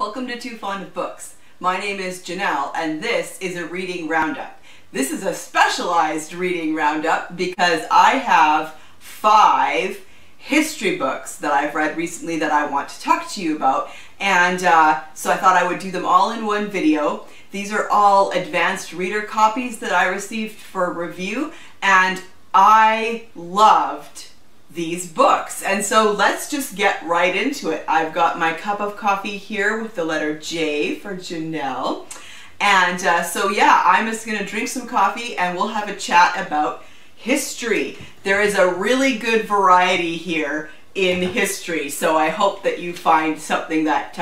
Welcome to Too Fond of Books. My name is Janelle and this is a reading roundup. This is a specialized reading roundup because I have 5 history books that I've read recently that I want to talk to you about, and so I thought I would do them all in one video. These are all advanced reader copies that I received for review, and I loved these books. And so let's just get right into it. I've got my cup of coffee here with the letter J for Janelle. And so yeah, I'm just gonna drink some coffee and we'll have a chat about history. There is a really good variety here in history, so I hope that you find something that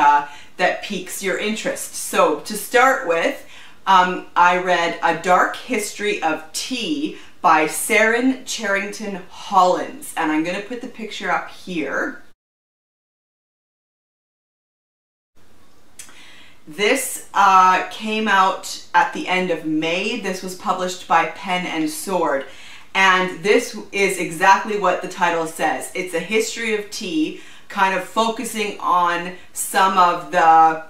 that piques your interest. So to start with, I read A Dark History of Tea by Seren Charrington-Hollins, and I'm going to put the picture up here. This came out at the end of May. This was published by Pen and Sword, and this is exactly what the title says. It's a history of tea, kind of focusing on some of the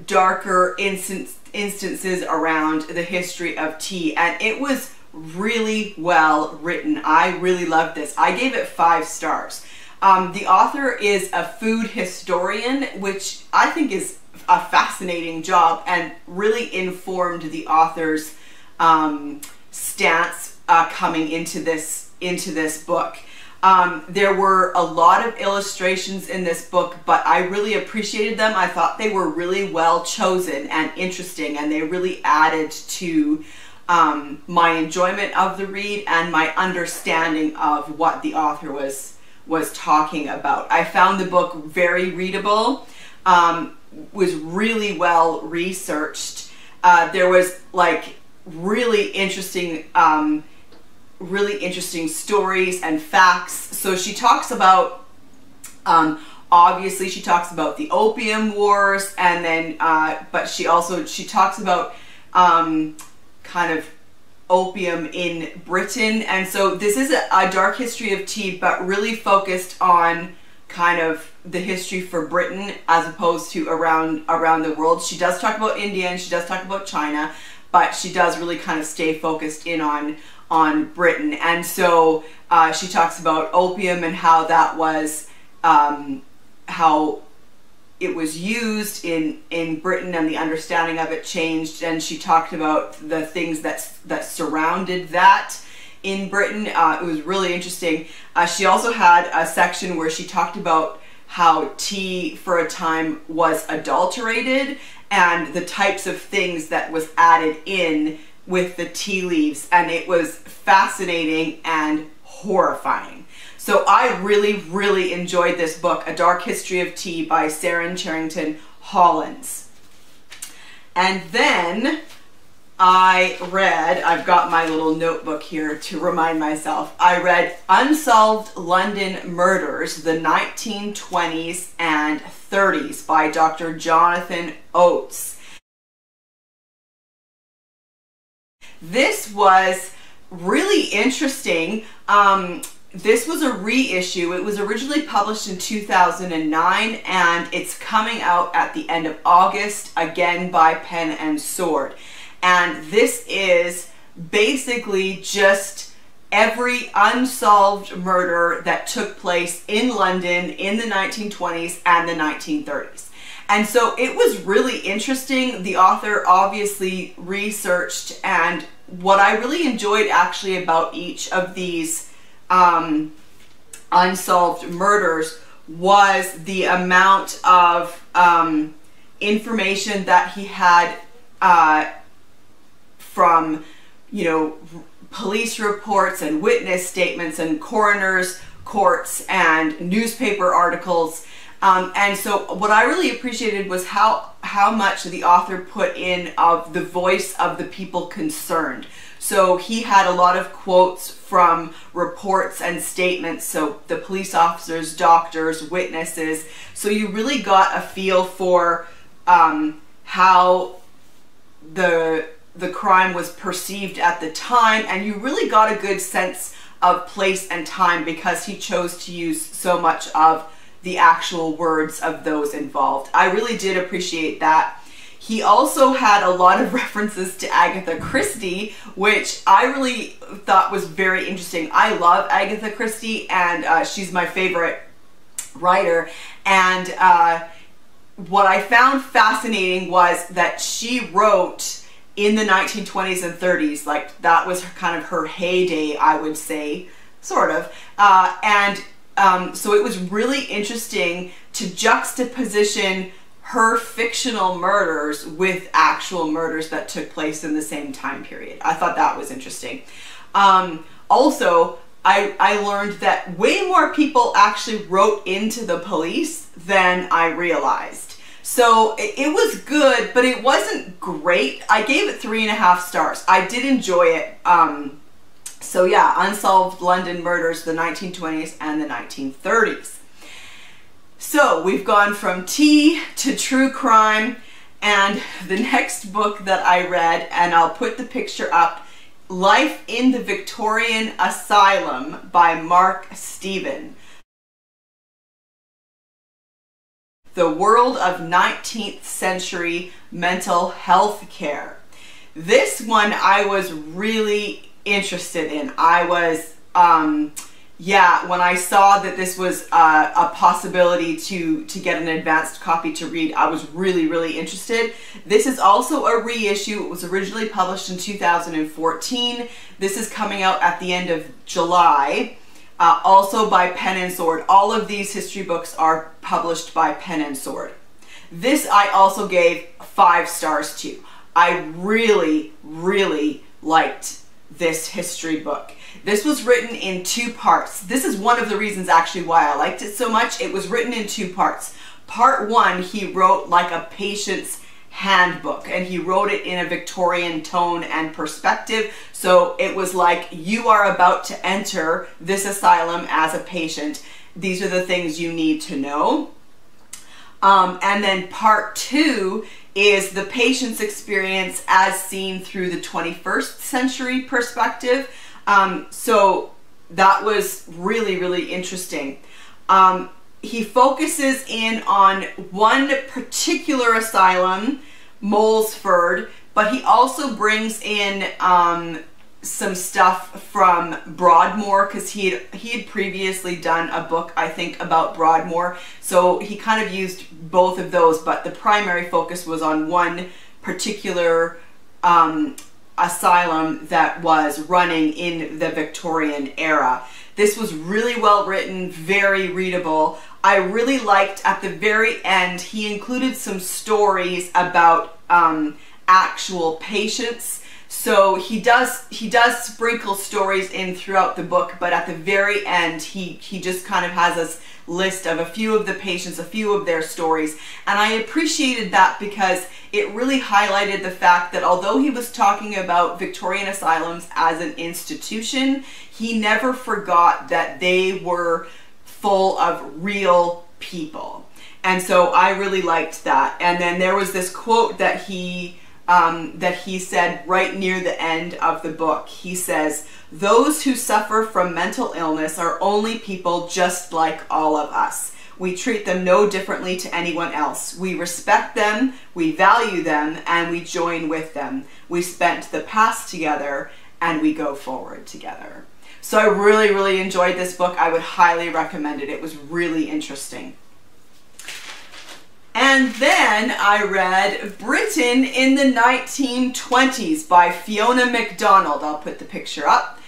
darker instances around the history of tea, and it was really well written. I really loved this. I gave it 5 stars. The author is a food historian, which I think is a fascinating job and really informed the author's stance coming into this book. There were a lot of illustrations in this book, but I really appreciated them. I thought they were really well chosen and interesting, and they really added to my enjoyment of the read and my understanding of what the author was talking about. I found the book very readable, was really well researched. There was like really interesting stories and facts. So she talks about, obviously she talks about the Opium Wars, and then, but she talks about kind of opium in Britain. And so this is a dark history of tea, but really focused on kind of the history for Britain as opposed to around the world. She does talk about India and she does talk about China, but she does really kind of stay focused in on Britain. And so she talks about opium and how that was, how it was used in Britain and the understanding of it changed, and she talked about the things that surrounded that in Britain. It was really interesting. She also had a section where she talked about how tea for a time was adulterated and the types of things that was added in with the tea leaves, and it was fascinating and horrifying. So I really, really enjoyed this book, A Dark History of Tea by Seren Charrington-Hollins. And then I've got my little notebook here to remind myself, I read Unsolved London Murders, the 1920s and 30s by Dr. Jonathan Oates. This was really interesting. This was a reissue. It was originally published in 2009, and it's coming out at the end of August, again by Pen and Sword. And this is basically just every unsolved murder that took place in London in the 1920s and the 1930s. And so it was really interesting. The author obviously researched, and what I really enjoyed actually about each of these unsolved murders was the amount of information that he had from, you know, police reports and witness statements and coroners' courts and newspaper articles. And so what I really appreciated was how much the author put in of the voice of the people concerned. So he had a lot of quotes from reports and statements, so the police officers, doctors, witnesses. So you really got a feel for how the crime was perceived at the time, and you really got a good sense of place and time because he chose to use so much of the actual words of those involved. I really did appreciate that. He also had a lot of references to Agatha Christie, which I really thought was very interesting. I love Agatha Christie, and she's my favorite writer. And what I found fascinating was that she wrote in the 1920s and 30s. Like, that was kind of her heyday, I would say, sort of. So it was really interesting to juxtaposition her fictional murders with actual murders that took place in the same time period. I thought that was interesting. Also, I learned that way more people actually wrote into the police than I realized. So it was good, but it wasn't great. I gave it 3.5 stars. I did enjoy it. So yeah, Unsolved London Murders, the 1920s and the 1930s. So we've gone from tea to true crime, and the next book that I read, and I'll put the picture up, Life in the Victorian Asylum by Mark Stephen. The World of 19th Century Mental Health Care. This one I was really interested in. I was, yeah, when I saw that this was a possibility to get an advanced copy to read, I was really, really interested. This is also a reissue. It was originally published in 2014. This is coming out at the end of July, also by Pen and Sword. All of these history books are published by Pen and Sword. This I also gave 5 stars to. I really, really liked this history book. This was written in 2 parts. This is one of the reasons actually why I liked it so much. It was written in 2 parts. Part 1, he wrote like a patient's handbook, and he wrote it in a Victorian tone and perspective. So it was like, you are about to enter this asylum as a patient. These are the things you need to know. And then part 2 is the patient's experience as seen through the 21st century perspective. So that was really, really interesting. He focuses in on one particular asylum, Molesford, but he also brings in some stuff from Broadmoor, because he had previously done a book, I think, about Broadmoor. So he kind of used both of those, but the primary focus was on one particular asylum that was running in the Victorian era. This was really well written, very readable. I really liked at the very end, he included some stories about actual patients. So he does sprinkle stories in throughout the book, but at the very end, he just kind of has this list of a few of the patients, a few of their stories. And I appreciated that because it really highlighted the fact that although he was talking about Victorian asylums as an institution, he never forgot that they were full of real people. And so I really liked that. And then there was this quote that he said right near the end of the book. He says, "Those who suffer from mental illness are only people just like all of us. We treat them no differently to anyone else. We respect them, we value them, and we join with them. We spent the past together, and we go forward together." So I really, really enjoyed this book. I would highly recommend it. It was really interesting. And then I read Britain in the 1920s by Fiona McDonald. I'll put the picture up.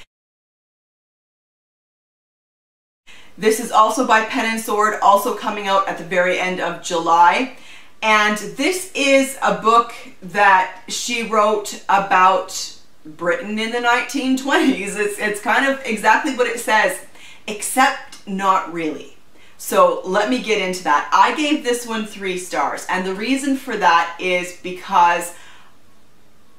This is also by Pen and Sword, also coming out at the very end of July. And this is a book that she wrote about Britain in the 1920s. It's kind of exactly what it says, except not really. So let me get into that. I gave this one 3 stars, and the reason for that is because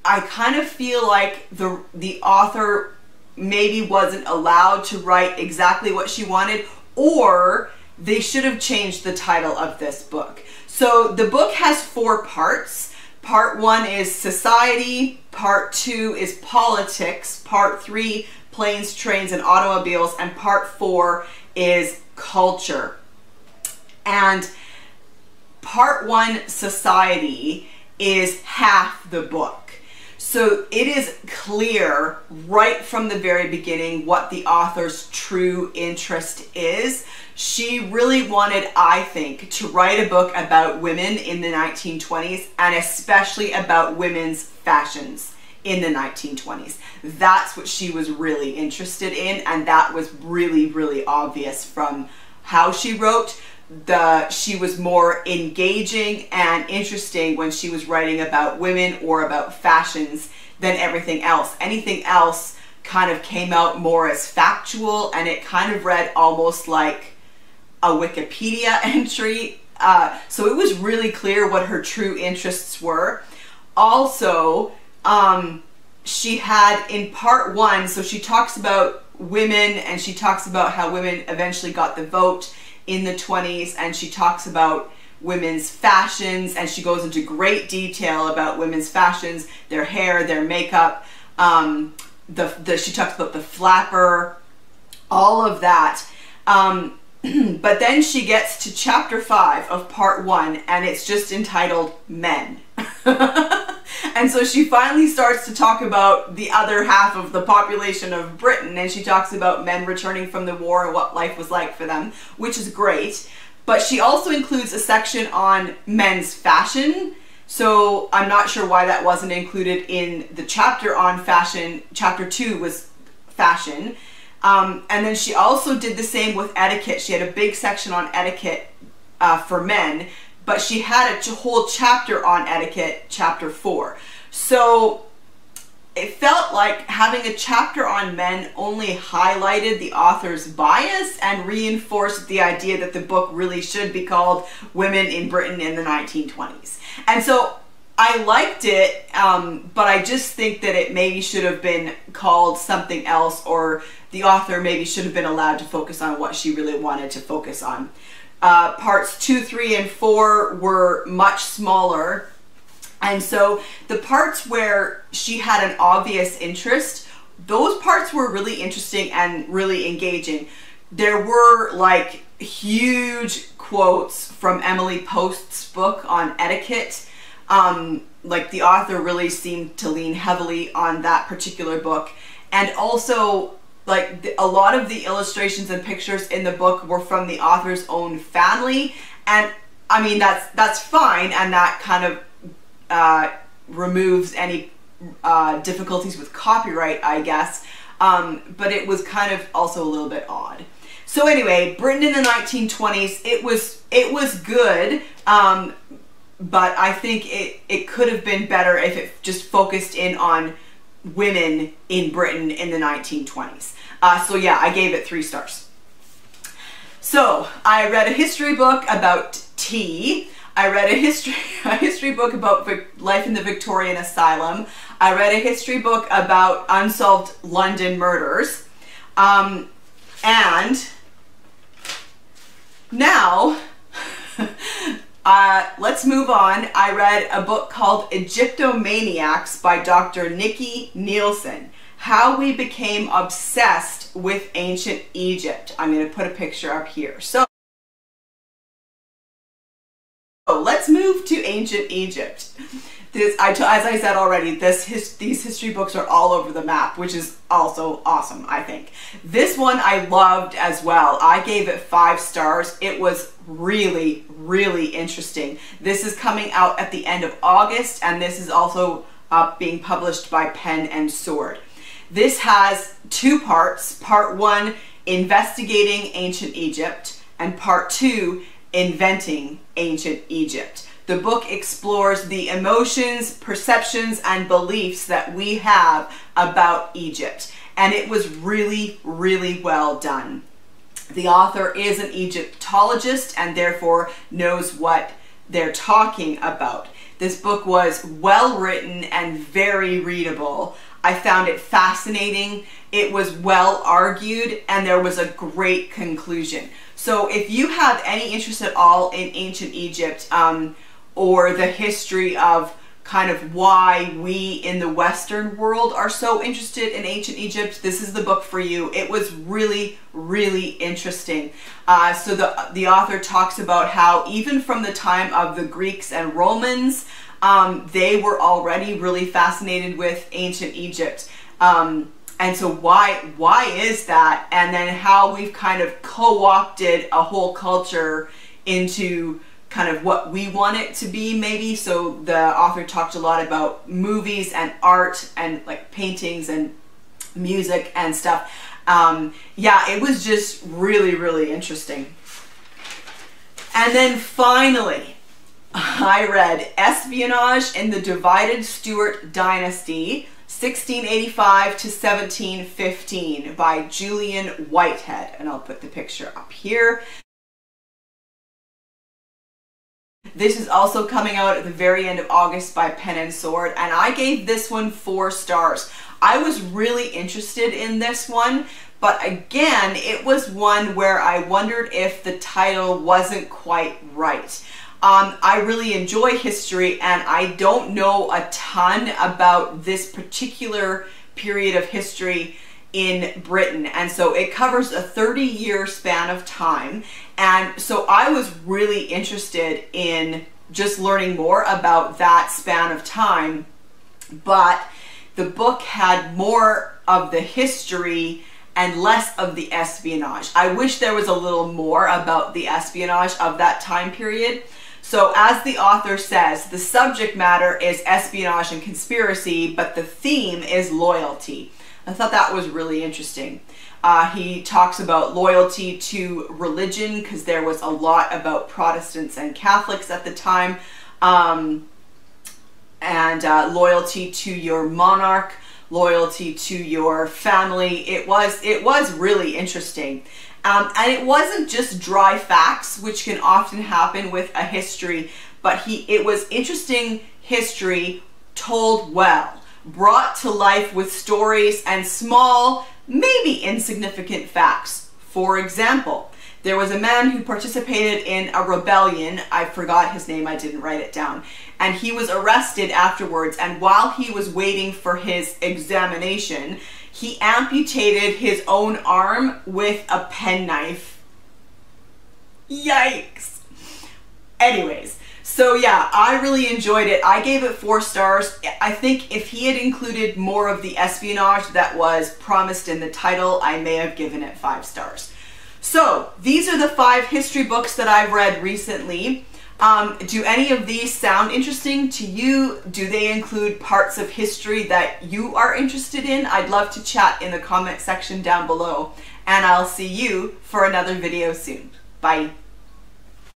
I kind of feel like the author maybe wasn't allowed to write exactly what she wanted, or they should have changed the title of this book. So the book has 4 parts. Part 1 is society, part 2 is politics, part 3 planes, trains, and automobiles, and part 4 is culture. And part 1, Society, is half the book. So it is clear right from the very beginning what the author's true interest is. She really wanted, I think, to write a book about women in the 1920s, and especially about women's fashions in the 1920s. That's what she was really interested in, and that was really, really obvious from how she wrote. She was more engaging and interesting when she was writing about women or about fashions than everything else. Anything else kind of came out more as factual, and it kind of read almost like a Wikipedia entry. So it was really clear what her true interests were. Also, she had in part 1, so she talks about women, and she talks about how women eventually got the vote in the 20s, and she talks about women's fashions, and she goes into great detail about women's fashions, their hair, their makeup, she talks about the flapper, all of that. But then she gets to chapter 5 of part 1, and it's just entitled Men. And so she finally starts to talk about the other half of the population of Britain, and she talks about men returning from the war and what life was like for them, which is great. But she also includes a section on men's fashion, so I'm not sure why that wasn't included in the chapter on fashion. Chapter 2 was fashion. And then she also did the same with etiquette. She had a big section on etiquette for men, but she had a whole chapter on etiquette, chapter 4. So it felt like having a chapter on men only highlighted the author's bias and reinforced the idea that the book really should be called Women in Britain in the 1920s. And so I liked it, but I just think that it maybe should have been called something else, or the author maybe should have been allowed to focus on what she really wanted to focus on. Parts 2, 3, and 4 were much smaller, and so the parts where she had an obvious interest, those parts were really interesting and really engaging. There were like huge quotes from Emily Post's book on etiquette. Like the author really seemed to lean heavily on that particular book, and also like a lot of the illustrations and pictures in the book were from the author's own family, and I mean that's fine, and that kind of removes any difficulties with copyright, I guess, but it was kind of also a little bit odd. So anyway, Britain in the 1920s, it was good, but I think it could have been better if it just focused in on women in Britain in the 1920s. So yeah, I gave it 3 stars. So I read a history book about tea. I read a history book about life in the Victorian Asylum. I read a history book about unsolved London murders. And now let's move on. I read a book called Egyptomaniacs by Dr. Nicky Nielsen. How we became obsessed with ancient Egypt. I'm going to put a picture up here. So let's move to ancient Egypt. As I said already, these history books are all over the map, which is also awesome, I think. This one I loved as well. I gave it 5 stars. It was really, really interesting. This is coming out at the end of August, and this is also being published by Pen and Sword. This has 2 parts. Part 1, investigating ancient Egypt, and part 2, inventing ancient Egypt. The book explores the emotions, perceptions, and beliefs that we have about Egypt, and it was really, really well done. The author is an Egyptologist and therefore knows what they're talking about. This book was well written and very readable. I found it fascinating. It was well argued, and there was a great conclusion. So if you have any interest at all in ancient Egypt, or the history of kind of why we in the Western world are so interested in ancient Egypt, this is the book for you. It was really, really interesting. So the author talks about how even from the time of the Greeks and Romans, they were already really fascinated with ancient Egypt. And so why is that? And then how we've kind of co-opted a whole culture into kind of what we want it to be, maybe. So the author talked a lot about movies and art and like paintings and music and stuff. Yeah, it was just really, really interesting. And then finally, I read Espionage in the Divided Stuart Dynasty, 1685 to 1715 by Julian Whitehead. And I'll put the picture up here. This is also coming out at the very end of August by Pen and Sword, and I gave this one 4 stars. I was really interested in this one, but again, it was one where I wondered if the title wasn't quite right. I really enjoy history, and I don't know a ton about this particular period of history in Britain, and so it covers a 30-year span of time, and so I was really interested in just learning more about that span of time, but the book had more of the history and less of the espionage. I wish there was a little more about the espionage of that time period. So as the author says, the subject matter is espionage and conspiracy, but the theme is loyalty. I thought that was really interesting. He talks about loyalty to religion, because there was a lot about Protestants and Catholics at the time, and loyalty to your monarch, loyalty to your family. It was really interesting. And it wasn't just dry facts, which can often happen with a history, but it was interesting history told well, brought to life with stories and small, maybe insignificant facts. For example, there was a man who participated in a rebellion. I forgot his name, I didn't write it down. And he was arrested afterwards, and while he was waiting for his examination, he amputated his own arm with a penknife. Yikes. Anyways, so yeah, I really enjoyed it. I gave it 4 stars. I think if he had included more of the espionage that was promised in the title, I may have given it 5 stars. So these are the 5 history books that I've read recently. Do any of these sound interesting to you? Do they include parts of history that you are interested in? I'd love to chat in the comment section down below, and I'll see you for another video soon. Bye.